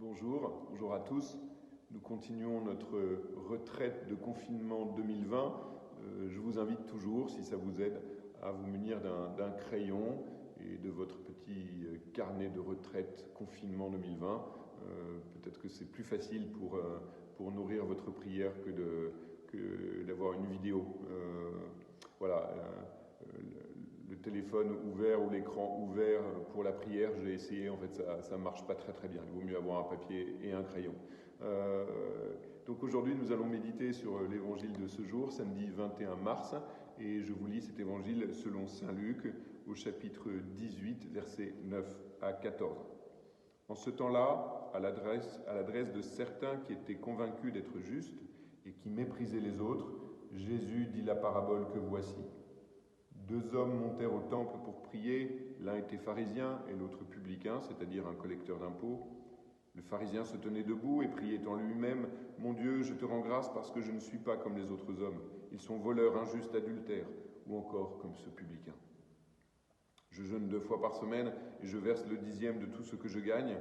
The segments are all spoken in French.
Bonjour à tous. Nous continuons notre retraite de confinement 2020. Je vous invite toujours, si ça vous aide, à vous munir d'un crayon et de votre petit carnet de retraite confinement 2020. Peut-être que c'est plus facile pour nourrir votre prière que d'avoir une vidéo. Le téléphone ouvert ou l'écran ouvert pour la prière, j'ai essayé, en fait ça marche pas très bien. Il vaut mieux avoir un papier et un crayon. Donc aujourd'hui nous allons méditer sur l'évangile de ce jour, samedi 21 mars, et je vous lis cet évangile selon saint Luc au chapitre 18, versets 9 à 14. En ce temps-là, à l'adresse de certains qui étaient convaincus d'être justes et qui méprisaient les autres, Jésus dit la parabole que voici. 2 hommes montèrent au temple pour prier, l'un était pharisien et l'autre publicain, c'est-à-dire un collecteur d'impôts. Le pharisien se tenait debout et priait en lui-même « Mon Dieu, je te rends grâce parce que je ne suis pas comme les autres hommes. Ils sont voleurs, injustes, adultères, ou encore comme ce publicain. Je jeûne 2 fois par semaine et je verse le 10e de tout ce que je gagne. »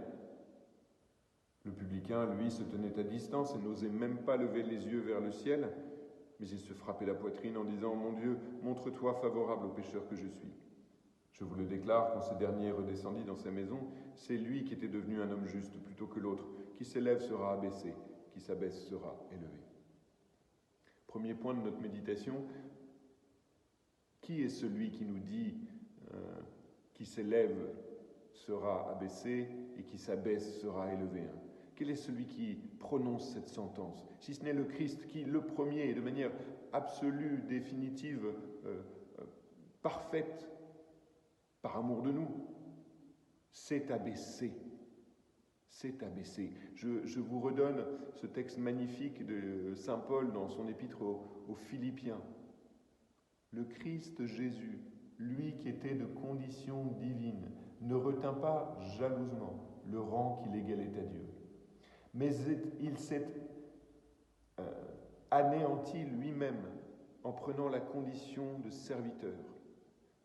Le publicain, lui, se tenait à distance et n'osait même pas lever les yeux vers le ciel, mais il se frappait la poitrine en disant « Mon Dieu, montre-toi favorable au pécheur que je suis. » Je vous le déclare, quand ce dernier redescendit dans sa maison, c'est lui qui était devenu un homme juste plutôt que l'autre. Qui s'élève sera abaissé, qui s'abaisse sera élevé. Premier point de notre méditation, qui est celui qui nous dit qui s'élève sera abaissé et qui s'abaisse sera élevé? Quel est celui qui prononce cette sentence? Si ce n'est le Christ qui, le premier, de manière absolue, définitive, parfaite, par amour de nous, s'est abaissé. S'est abaissé. Je vous redonne ce texte magnifique de saint Paul dans son épître aux Philippiens. Le Christ Jésus, lui qui était de condition divine, ne retint pas jalousement le rang qu'il égalait à Dieu. Mais il s'est anéanti lui-même en prenant la condition de serviteur.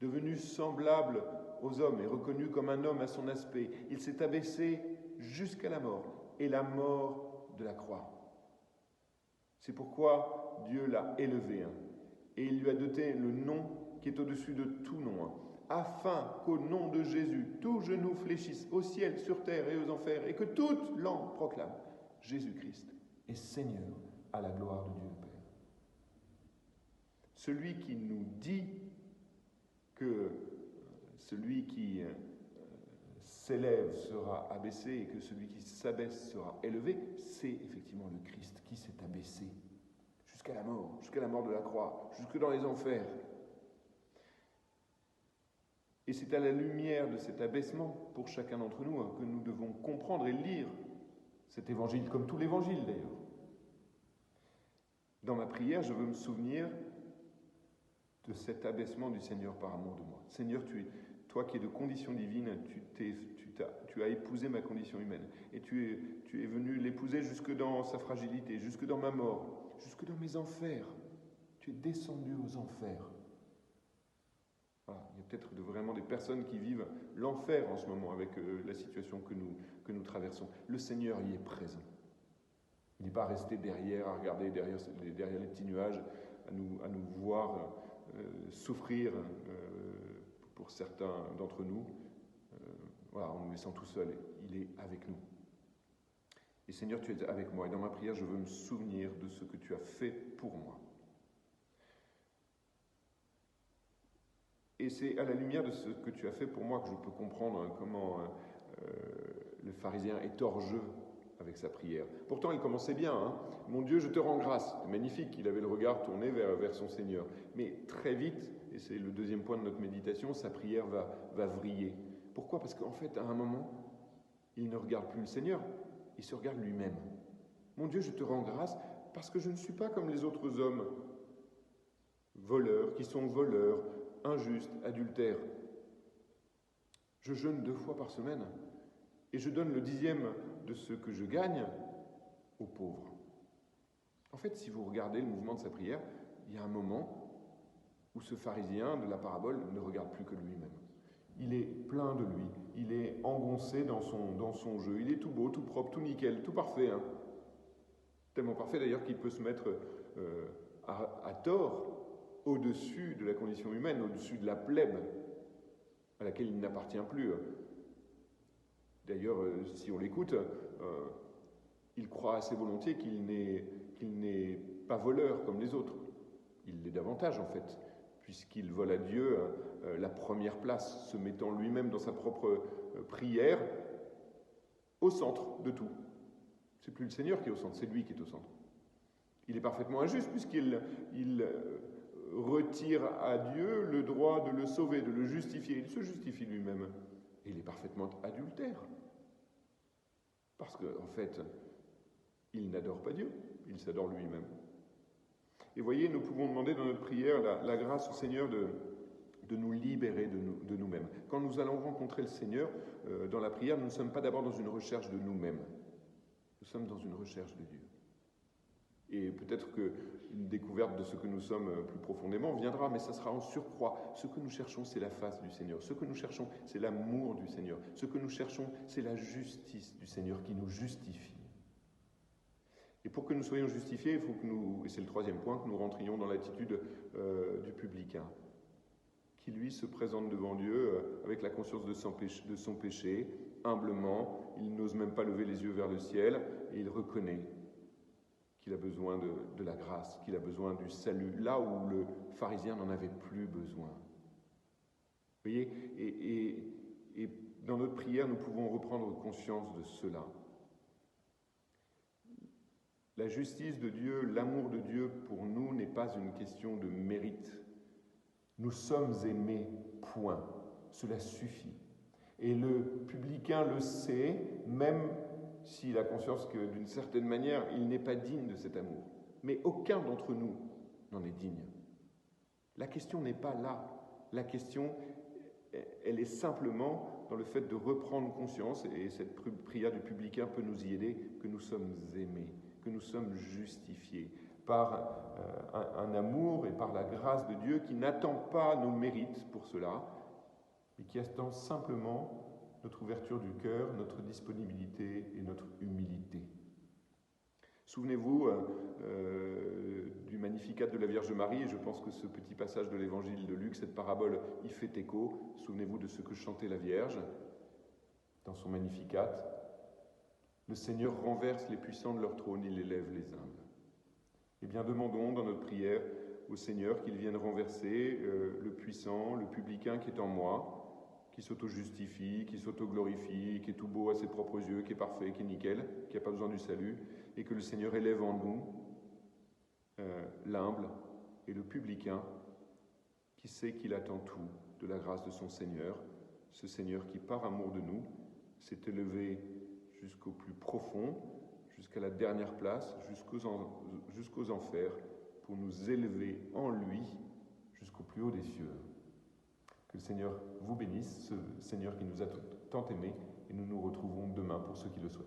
Devenu semblable aux hommes et reconnu comme un homme à son aspect, il s'est abaissé jusqu'à la mort, et la mort de la croix. C'est pourquoi Dieu l'a élevé, et il lui a doté le nom qui est au-dessus de tout nom, afin qu'au nom de Jésus, tout genou fléchisse au ciel, sur terre et aux enfers, et que toute langue proclame Jésus-Christ est Seigneur à la gloire de Dieu le Père. Celui qui nous dit que celui qui s'élève sera abaissé et que celui qui s'abaisse sera élevé, c'est effectivement le Christ qui s'est abaissé jusqu'à la mort de la croix, jusque dans les enfers. Et c'est à la lumière de cet abaissement, pour chacun d'entre nous, que nous devons comprendre et lire cet évangile, comme tout l'évangile d'ailleurs. Dans ma prière, je veux me souvenir de cet abaissement du Seigneur par amour de moi. Seigneur, toi qui es de condition divine, tu as épousé ma condition humaine. Et tu es venu l'épouser jusque dans sa fragilité, jusque dans ma mort, jusque dans mes enfers. Tu es descendu aux enfers. Voilà. Il y a peut-être vraiment des personnes qui vivent l'enfer en ce moment avec la situation que nous traversons. Le Seigneur y est présent. Il n'est pas resté derrière, à regarder derrière les petits nuages, à nous voir souffrir pour certains d'entre nous, en nous laissant tout seuls. Il est avec nous. Et Seigneur, tu es avec moi. Et dans ma prière, je veux me souvenir de ce que tu as fait pour moi. Et c'est à la lumière de ce que tu as fait pour moi que je peux comprendre comment le pharisien est hors jeu avec sa prière. Pourtant, il commençait bien. Mon Dieu, je te rends grâce. C'est magnifique, il avait le regard tourné vers son Seigneur. Mais très vite, et c'est le deuxième point de notre méditation, sa prière va vriller. Pourquoi? Parce qu'en fait, à un moment, il ne regarde plus le Seigneur, il se regarde lui-même. Mon Dieu, je te rends grâce parce que je ne suis pas comme les autres hommes, voleurs, qui sont voleurs, injustes, adultères. Je jeûne 2 fois par semaine et je donne le 10e de ce que je gagne aux pauvres. En fait, si vous regardez le mouvement de sa prière, il y a un moment où ce pharisien de la parabole ne regarde plus que lui-même. Il est plein de lui. Il est engoncé dans son jeu. Il est tout beau, tout propre, tout nickel, tout parfait. Hein. Tellement parfait d'ailleurs qu'il peut se mettre à tort au-dessus de la condition humaine, au-dessus de la plèbe à laquelle il n'appartient plus. D'ailleurs, si on l'écoute, il croit assez volontiers qu'il n'est pas voleur comme les autres. Il l'est davantage en fait, puisqu'il vole à Dieu la première place, se mettant lui-même dans sa propre prière au centre de tout. C'est plus le Seigneur qui est au centre, c'est lui qui est au centre. Il est parfaitement injuste puisqu'il retire à Dieu le droit de le sauver, de le justifier. Il se justifie lui-même. Et il est parfaitement adultère. Parce qu'en fait, il n'adore pas Dieu, il s'adore lui-même. Et voyez, nous pouvons demander dans notre prière la grâce au Seigneur de nous libérer de nous-mêmes. Quand nous allons rencontrer le Seigneur, dans la prière, nous ne sommes pas d'abord dans une recherche de nous-mêmes. Nous sommes dans une recherche de Dieu. Et peut-être qu'une découverte de ce que nous sommes plus profondément viendra, mais ça sera en surcroît. Ce que nous cherchons, c'est la face du Seigneur. Ce que nous cherchons, c'est l'amour du Seigneur. Ce que nous cherchons, c'est la justice du Seigneur qui nous justifie. Et pour que nous soyons justifiés, il faut que nous, et c'est le troisième point, que nous rentrions dans l'attitude du publicain, qui lui se présente devant Dieu avec la conscience de son péché, humblement, il n'ose même pas lever les yeux vers le ciel, et il reconnaît qu'il a besoin de la grâce, qu'il a besoin du salut, là où le pharisien n'en avait plus besoin. Vous voyez, et dans notre prière, nous pouvons reprendre conscience de cela. La justice de Dieu, l'amour de Dieu pour nous n'est pas une question de mérite. Nous sommes aimés, point. Cela suffit. Et le publicain le sait, même s'il a conscience que d'une certaine manière, il n'est pas digne de cet amour. Mais aucun d'entre nous n'en est digne. La question n'est pas là. La question, elle est simplement dans le fait de reprendre conscience, et cette prière du publicain peut nous y aider, que nous sommes aimés, que nous sommes justifiés par un amour et par la grâce de Dieu qui n'attend pas nos mérites pour cela, mais qui attend simplement notre ouverture du cœur, notre disponibilité et notre humilité. Souvenez-vous du Magnificat de la Vierge Marie, et je pense que ce petit passage de l'évangile de Luc, cette parabole, y fait écho. Souvenez-vous de ce que chantait la Vierge dans son Magnificat. Le Seigneur renverse les puissants de leur trône, il élève les humbles. Eh bien, demandons dans notre prière au Seigneur qu'il vienne renverser le puissant, le publicain qui est en moi, qui s'auto-justifie, qui s'auto-glorifie, qui est tout beau à ses propres yeux, qui est parfait, qui est nickel, qui n'a pas besoin du salut, et que le Seigneur élève en nous l'humble et le publicain qui sait qu'il attend tout de la grâce de son Seigneur, ce Seigneur qui, par amour de nous, s'est élevé jusqu'au plus profond, jusqu'à la dernière place, jusqu'aux enfers, pour nous élever en lui jusqu'au plus haut des cieux. Que le Seigneur vous bénisse, ce Seigneur qui nous a tant aimés, et nous nous retrouvons demain pour ceux qui le souhaitent.